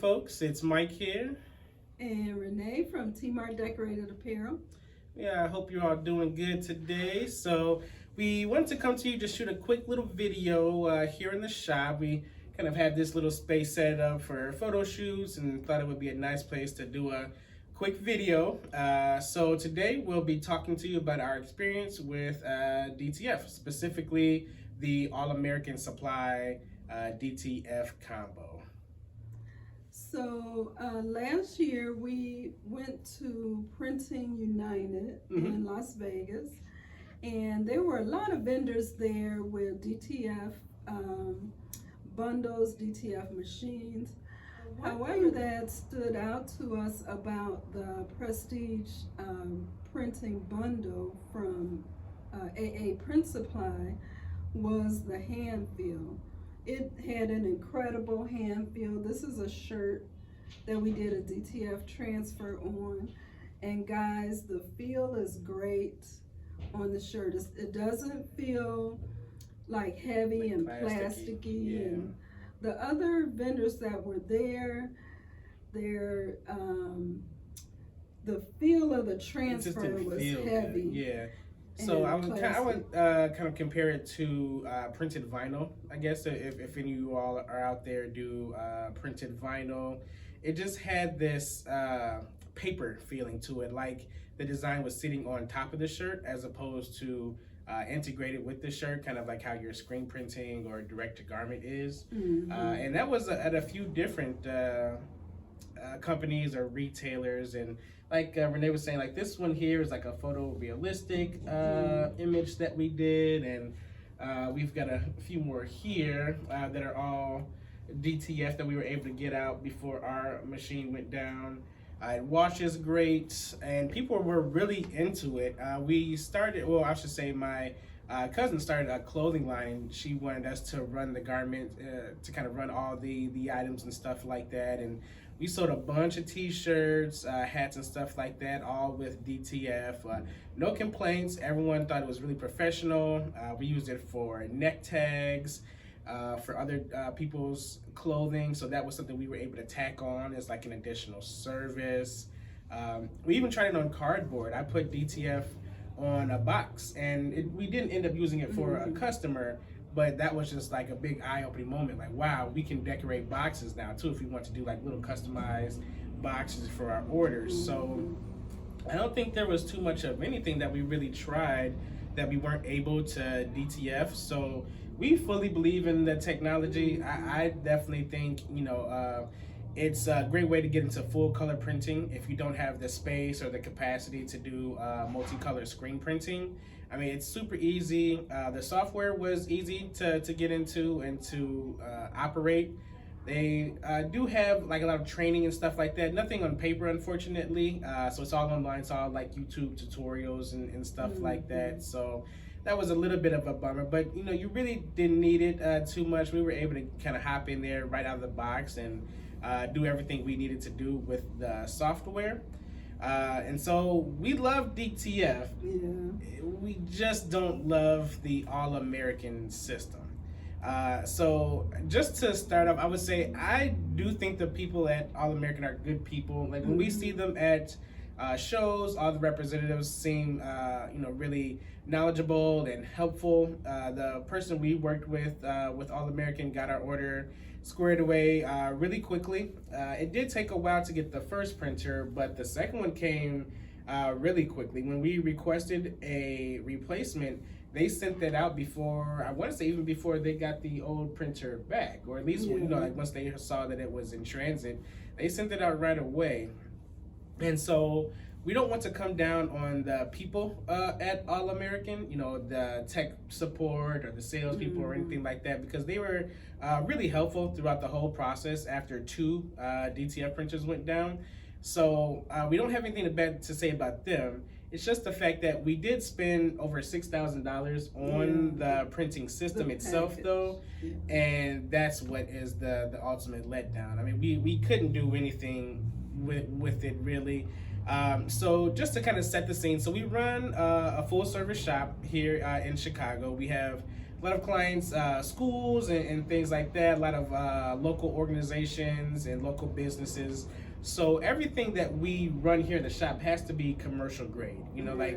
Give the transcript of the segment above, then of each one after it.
folks, it's Mike here. And Renee from T-Mart Decorated Apparel. Yeah, I hope you're all doing good today. So we wanted to come to you, just shoot a quick little video here in the shop. We kind of had this little space set up for photo shoots and thought it would be a nice place to do a quick video. So today we'll be talking to you about our experience with DTF, specifically the All American Supply DTF combo. So last year we went to Printing United in Las Vegas, and there were a lot of vendors there with DTF bundles, DTF machines. However, that stood out to us about the Prestige printing bundle from AA Print Supply was the hand feel. It had an incredible hand feel. This is a shirt that we did a DTF transfer on. And guys, the feel is great on the shirt. It doesn't feel like heavy and plasticky. Yeah. And the other vendors that were there, the feel of the transfer was heavy. Yeah. So I would kind of compare it to printed vinyl. I guess if any of you all are out there do printed vinyl, it just had this paper feeling to it, like the design was sitting on top of the shirt as opposed to integrated with the shirt, kind of like how your screen printing or direct to garment is. And that was at a few different companies or retailers, and like Renee was saying, like this one here is like a photorealistic image that we did, and we've got a few more here that are all DTF that we were able to get out before our machine went down. It washes great, and people were really into it. We started, well, I should say my cousin started a clothing line. She wanted us to run the garment, to kind of run all the items and stuff like that, and we sold a bunch of t-shirts, hats and stuff like that, all with DTF. No complaints. Everyone thought it was really professional. We used it for neck tags, for other people's clothing. So that was something we were able to tack on as like an additional service. We even tried it on cardboard. I put DTF on a box, and we didn't end up using it for a customer, but that was just like a big eye-opening moment. Like, wow, we can decorate boxes now too if we want to do like little customized boxes for our orders. So I don't think there was too much of anything that we really tried that we weren't able to DTF. So we fully believe in the technology. I definitely think, it's a great way to get into full color printing if you don't have the space or the capacity to do multicolor screen printing. I mean, it's super easy. The software was easy to get into and to operate. They do have like a lot of training and stuff like that. Nothing on paper, unfortunately. So it's all online. It's all like YouTube tutorials and stuff like that. So that was a little bit of a bummer, but you really didn't need it too much. We were able to kind of hop in there right out of the box and do everything we needed to do with the software. And so we love DTF. Yeah. We just don't love the All American system. So just to start off, I would say I do think the people at All American are good people. Like when we see them at shows, all the representatives seem really knowledgeable and helpful. The person we worked with All American got our order squared away really quickly. It did take a while to get the first printer, but the second one came really quickly. When we requested a replacement, they sent that out before, I want to say even before they got the old printer back, or at least like once they saw that it was in transit, they sent it out right away. And so we don't want to come down on the people at All American, the tech support or the salespeople or anything like that, because they were really helpful throughout the whole process after 2 DTF printers went down. So we don't have anything bad to say about them. It's just the fact that we did spend over $6,000 on the printing system itself, though, and that's what is the ultimate letdown. I mean, we couldn't do anything with it really. So just to kind of set the scene, so we run a full service shop here in Chicago. We have clients, schools and things like that. A lot of local organizations and local businesses. So everything that we run here in the shop has to be commercial grade. You know, like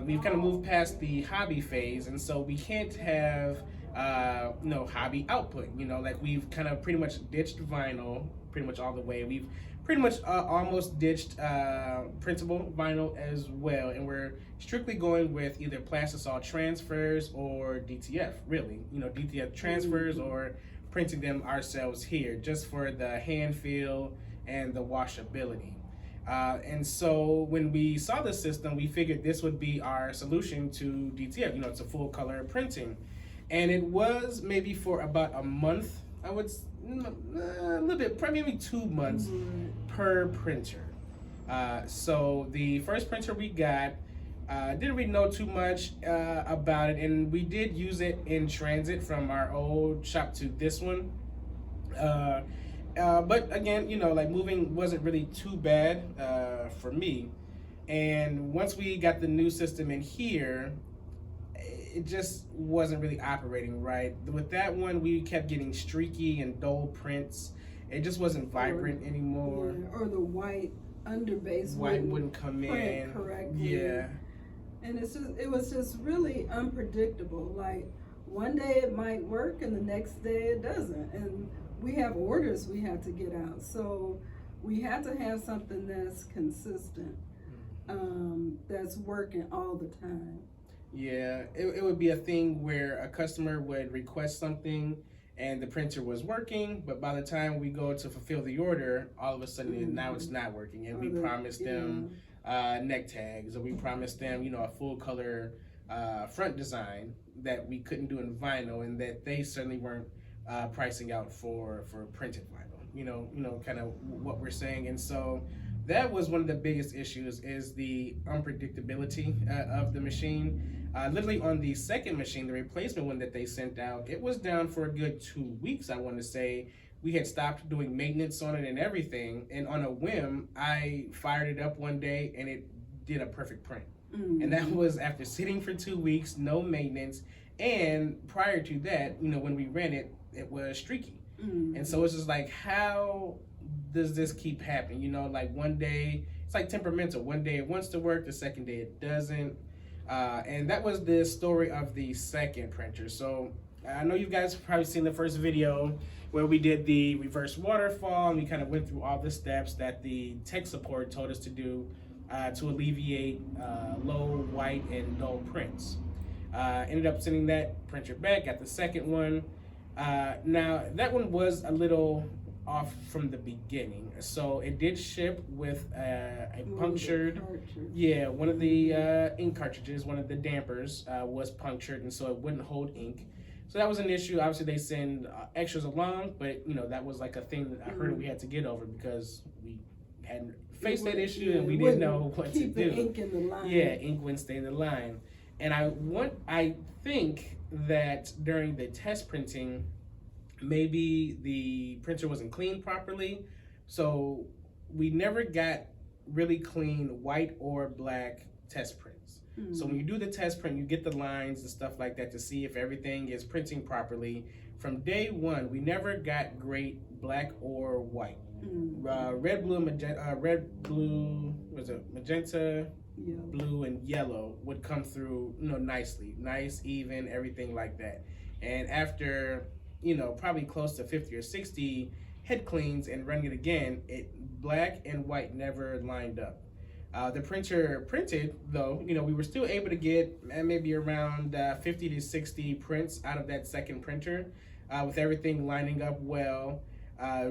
we've kind of moved past the hobby phase, and so we can't have hobby output. You know, like we've kind of pretty much ditched vinyl pretty much all the way. We've pretty much almost ditched printable vinyl as well, and we're strictly going with either plastisol transfers or DTF, really. You know, DTF transfers or printing them ourselves here, just for the hand feel and the washability. And so when we saw the system, we figured this would be our solution to DTF. You know, it's a full color printing. And it was maybe for about a month, I would a little bit, probably maybe 2 months per printer. So the first printer we got, didn't really know too much about it, and we did use it in transit from our old shop to this one. But again, you know, like moving wasn't really too bad for me. And once we got the new system in here, it just wasn't really operating right. With that one, we kept getting streaky and dull prints. It just wasn't vibrant anymore. Yeah, or the white underbase wouldn't come in correctly. Yeah. And it was just really unpredictable. Like one day it might work and the next day it doesn't. And we have orders we have to get out. So we have to have something that's consistent, that's working all the time. Yeah, it would be a thing where a customer would request something and the printer was working, but by the time we go to fulfill the order, all of a sudden now it's not working, and we promised them neck tags, or we promised them, you know, a full color front design that we couldn't do in vinyl, and that they certainly weren't pricing out for printed vinyl. You know, kind of what we're saying, and so that was one of the biggest issues, is the unpredictability of the machine. Literally on the second machine, the replacement one that they sent out, it was down for a good 2 weeks, I want to say. We had stopped doing maintenance on it and everything, and on a whim, I fired it up one day and it did a perfect print. And that was after sitting for 2 weeks, no maintenance, and prior to that, you know, when we ran it, it was streaky. And so it's just like, how does this keep happening? You know, like one day, it's like temperamental. One day it wants to work, the second day it doesn't. And that was the story of the second printer. So I know you guys have probably seen the first video where we did the reverse waterfall, and we kind of went through all the steps that the tech support told us to do to alleviate low, white, and dull prints. Ended up sending that printer back, got the second one. Now, that one was a little off from the beginning. So it did ship with a punctured, one of the ink cartridges, one of the dampers was punctured, and so it wouldn't hold ink. So that was an issue. Obviously they send extras along, but you know, that was like a thing that I heard we had to get over because we hadn't faced that issue and we didn't know what to do. Keep the ink in the line. Yeah, ink wouldn't stay in the line. And I think that during the test printing, maybe the printer wasn't cleaned properly, so we never got really clean white or black test prints. So when you do the test print, you get the lines and stuff like that to see if everything is printing properly. From day one, we never got great black or white. Red, blue, magenta, magenta, blue, and yellow would come through, you know, nicely, nice, even, everything like that. And after, you know, probably close to 50 or 60 head cleans and running it again, black and white never lined up. The printer printed, though, you know, we were still able to get maybe around 50 to 60 prints out of that second printer, with everything lining up well.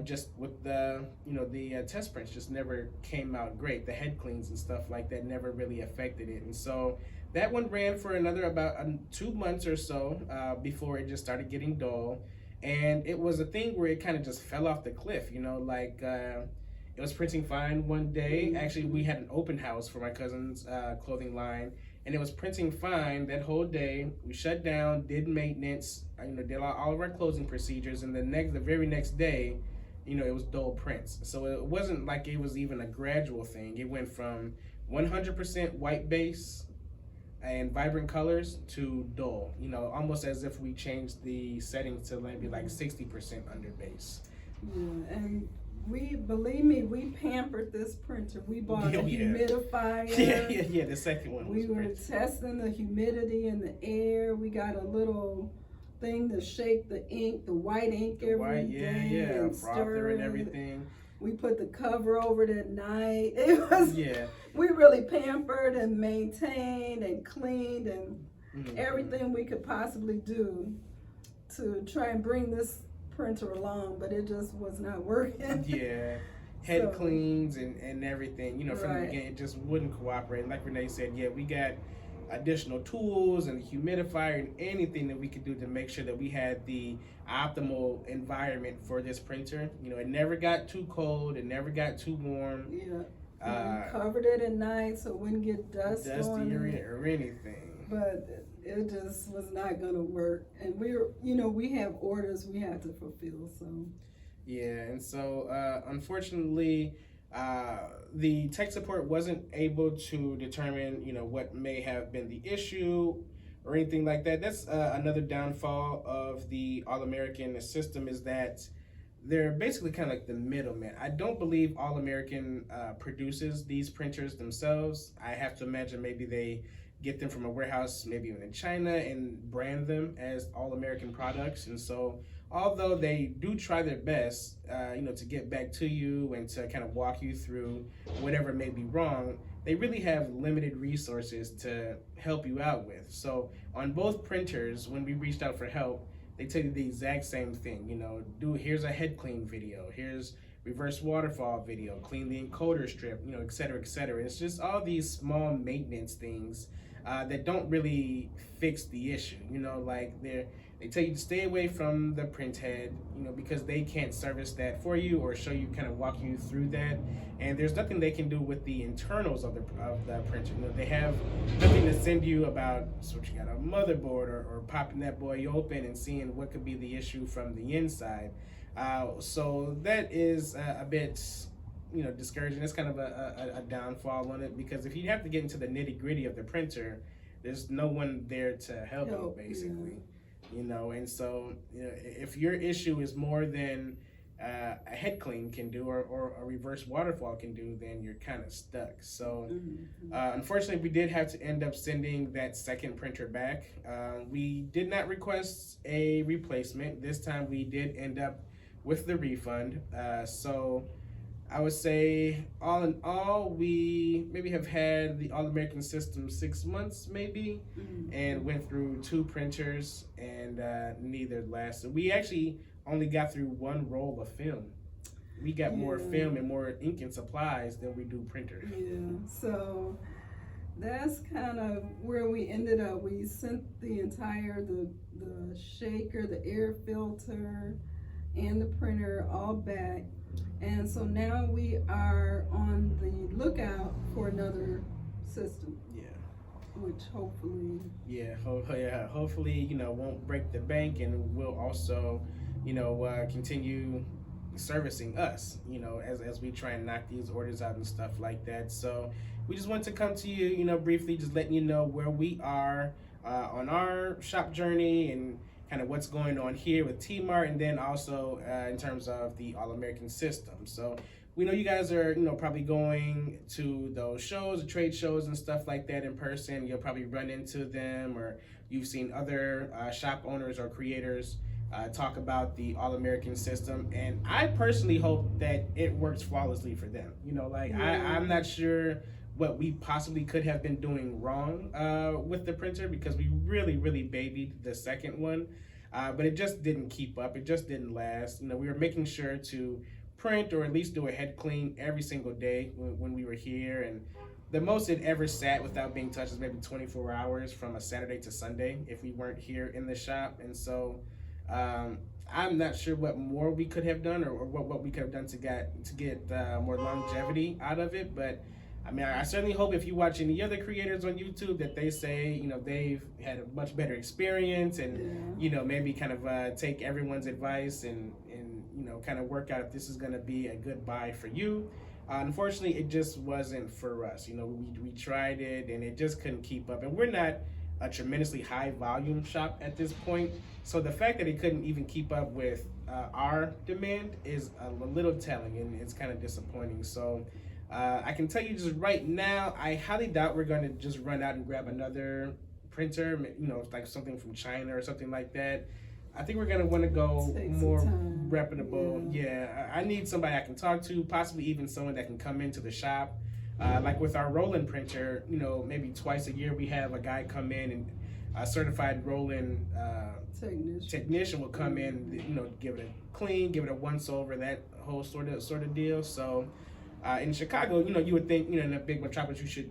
Just with the, you know, the test prints just never came out great. The head cleans and stuff like that never really affected it. And so that one ran for another about 2 months or so before it just started getting dull. And it was a thing where it kind of just fell off the cliff, you know, like it was printing fine one day. Actually, we had an open house for my cousin's clothing line, and it was printing fine that whole day. We shut down, did maintenance, you know, did all of our closing procedures, and the very next day, you know, it was dull prints. So it wasn't like it was even a gradual thing. It went from 100% white base and vibrant colors to dull, almost as if we changed the settings to maybe like 60% under base. Yeah, and believe me, we pampered this printer. We bought a humidifier. Yeah, the second one. We were testing the humidity in the air. We got a little thing to shake the ink, the white ink every day. And stir it and everything. We put the cover over it at night. It was, we really pampered and maintained and cleaned and everything we could possibly do to try and bring this printer along, but it just was not working. Yeah, head cleans and everything, from the beginning, it just wouldn't cooperate. And like Renee said, we got additional tools and humidifier and anything that we could do to make sure that we had the optimal environment for this printer. It never got too cold, it never got too warm. We covered it at night so it wouldn't get dusty or anything. But it just was not gonna work. And we have orders we had to fulfill, so. Yeah, and so unfortunately, the tech support wasn't able to determine, what may have been the issue or anything like that. That's another downfall of the All American system, is that they're basically kind of like the middleman. I don't believe All American produces these printers themselves. I have to imagine maybe they get them from a warehouse, maybe even in China, and brand them as All American products. And so, although they do try their best, to get back to you and to kind of walk you through whatever may be wrong, they really have limited resources to help you out with. So on both printers, when we reached out for help, they tell you the exact same thing. Here's a head clean video, here's reverse waterfall video, clean the encoder strip, et cetera, et cetera. It's just all these small maintenance things that don't really fix the issue. Like they tell you to stay away from the print head, because they can't service that for you or show you, kind of walk you through that. And there's nothing they can do with the internals of the printer. They have nothing to send you about switching out a motherboard or popping that boy open and seeing what could be the issue from the inside. So that is a bit, discouraging. It's kind of a downfall on it, because if you have to get into the nitty gritty of the printer, there's no one there to help you, basically. And so, if your issue is more than a head clean can do or a reverse waterfall can do, then you're kind of stuck. So unfortunately, we did have to end up sending that second printer back. We did not request a replacement. This time we did end up with the refund. So I would say, all in all, we maybe have had the All American system 6 months, maybe, and went through 2 printers, and neither lasted. We actually only got through 1 roll of film. We got more film and more ink and supplies than we do printers. So that's kind of where we ended up. We sent the entire, the shaker, the air filter, and the printer all back. And so now we are on the lookout for another system. Which hopefully. Hopefully, won't break the bank, and will also, continue servicing us, as we try and knock these orders out and stuff like that. So we just want to come to you, briefly, just letting you know where we are on our shop journey and kind of what's going on here with T-Mart, and then also in terms of the All American system. So we know you guys are, probably going to those shows, the trade shows and stuff like that in person. You'll probably run into them, or you've seen other shop owners or creators talk about the All American system. And I personally hope that it works flawlessly for them. I'm not sure what we possibly could have been doing wrong with the printer, because we really, really babied the second one. But it just didn't keep up. It just didn't last. We were making sure to print or at least do a head clean every single day when we were here. And the most it ever sat without being touched is maybe 24 hours from a Saturday to Sunday if we weren't here in the shop. And so I'm not sure what more we could have done, or what we could have done to get more longevity out of it. But I mean, I certainly hope if you watch any other creators on YouTube that they say, they've had a much better experience, and, maybe kind of take everyone's advice and kind of work out if this is going to be a good buy for you. Unfortunately, it just wasn't for us. You know, we tried it and it just couldn't keep up. And we're not a tremendously high volume shop at this point. So the fact that it couldn't even keep up with our demand is a little telling, and it's kind of disappointing. So I can tell you just right now, I highly doubt we're going to just run out and grab another printer, you know, like something from China or something like that. I think we're gonna want to go more reputable. Yeah, I need somebody I can talk to, possibly even someone that can come into the shop. Like with our Roland printer, you know, maybe twice a year we have a guy come in, and a certified Roland technician will come in, you know, give it a clean, give it a once over, that whole sort of deal. So in Chicago, you know, you would think, you know, in a big metropolis you should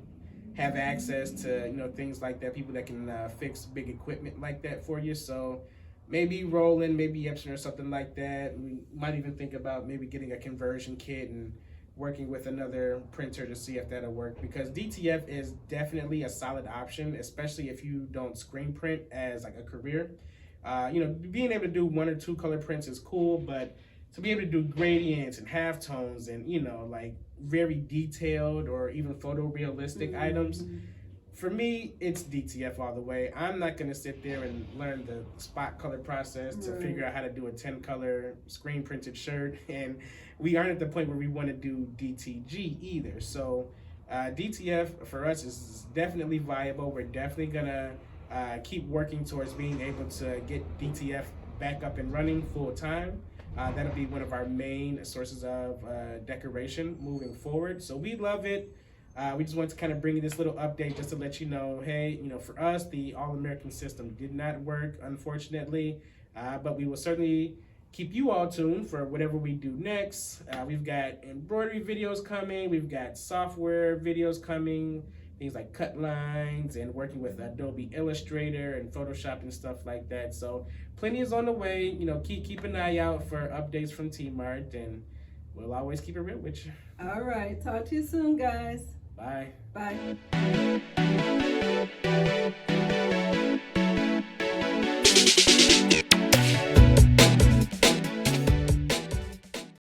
have access to, you know, things like that, people that can fix big equipment like that for you. So maybe Roland, maybe Epson or something like that. We might even think about maybe getting a conversion kit and working with another printer to see if that'll work, because DTF is definitely a solid option, especially if you don't screen print as like a career. You know, being able to do 1 or 2 color prints is cool, but to be able to do gradients and halftones and, you know, like very detailed or even photorealistic items, for me, it's DTF all the way. I'm not going to sit there and learn the spot color process to figure out how to do a 10 color screen printed shirt. And we aren't at the point where we want to do DTG either. So DTF for us is definitely viable. We're definitely going to keep working towards being able to get DTF back up and running full time. That'll be one of our main sources of decoration moving forward. So we love it. We just wanted to kind of bring you this little update just to let you know, hey, you know, for us, the All American system did not work, unfortunately, but we will certainly keep you all tuned for whatever we do next. We've got embroidery videos coming, we've got software videos coming, things like cut lines and working with Adobe Illustrator and Photoshop and stuff like that. So plenty is on the way. You know, keep an eye out for updates from T-Mart, and we'll always keep it real with you. All right, talk to you soon, guys. Bye. Bye.